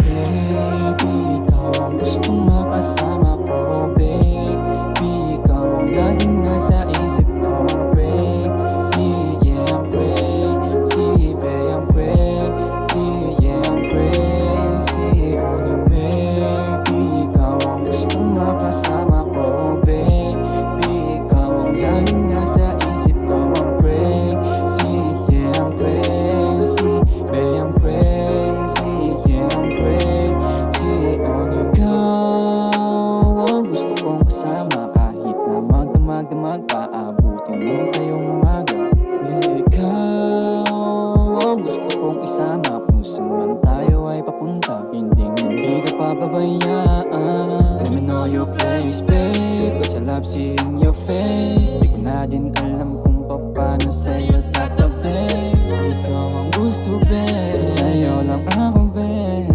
Baby, ikaw ang gustong makasama ko. Baby, ikaw ang laging nasa isip ko. I'm crazy, yeah I'm crazy. Babe, I'm crazy, yeah I'm crazy on you. Baby, ikaw ang gustong makasama ko. Baby, ikaw ang laging nasa isip ko. I'm crazy, yeah I'm crazy. Babe, I'm crazy, yeah I'm crazy on you. Ikaw ang gusto kong kasama, kahit na magdamag-damag pa, abutin mo tayong umaga. Yeah, ikaw ang gusto kong isama, kung saan man tayo ay papunta, hindi ka pababayaan. Let me know your place, babe, cause I love seeing your face. Di ko na din alam kung paano sa'yo tatabi. Ikaw ang gusto, babe, sa'yo lang ako, babe.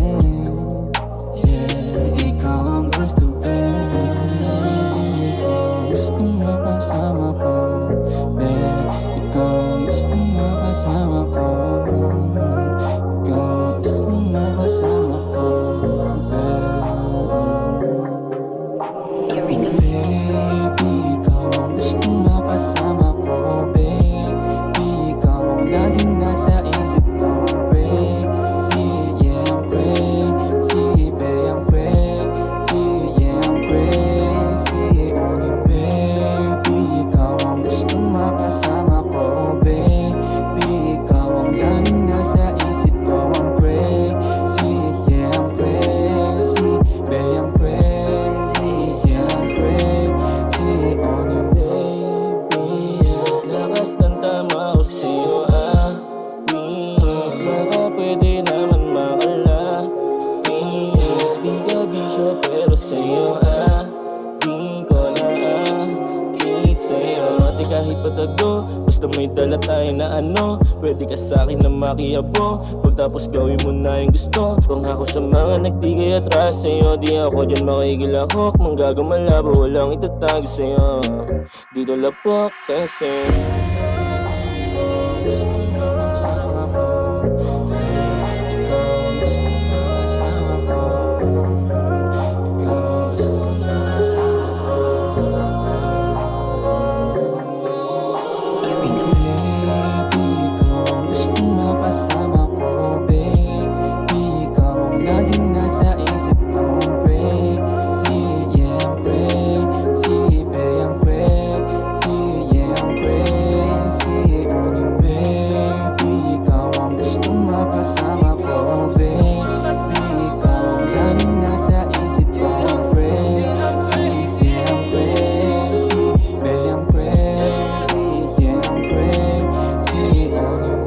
Yeah, ikaw ang gusto, babe. Ikaw ang gustong makasama ko, babe. Ikaw ang gustong makasama ko. Ikaw ang gustong makasama ko, babe. Baby, ikaw ang gustong makasama ko. Baby, ikaw ang laging nasa isip ko. I'm crazy, yeah I'm crazy. Babe, I'm crazy, yeah I'm crazy on you. Baby, ikaw ang gustong makasama ko. Baby, ikaw ang laging nasa isip ko. I'm crazy, yeah I'm crazy. Babe, I'm crazy, yeah I'm crazy on you. Baby, Lakas ng tama ko sa'yo, baka pwede naman makalapi. Di ka bisyo pero sa'yo, di ko na sa'yo. Mati kahit patago, basta may dala tayo na ano. Pwede ka sa'kin na makiyabo, pagtapos gawin mo na yung gusto. Pangako sa mga nagbigay atras sa'yo, di ako dyan makikilahok. Manggagumalabo, walang itatago sa'yo. Dito lapok kasi gustong makasama ko. Ikaw ang gustong makasama ko. Ikaw ang gustong makasama ko. Baby, ikaw ang gustong makasama ko. Baby, ikaw ang laging nasa isip ko. I'm crazy, yeah I'm crazy. Babe, I'm crazy, yeah I'm crazy on you. Baby, ikaw ang gustong makasama ko. Baby, ikaw ang laging nasa isip ko. I'm crazy, yeah I'm crazy. Babe, I'm crazy, yeah I'm crazy on you.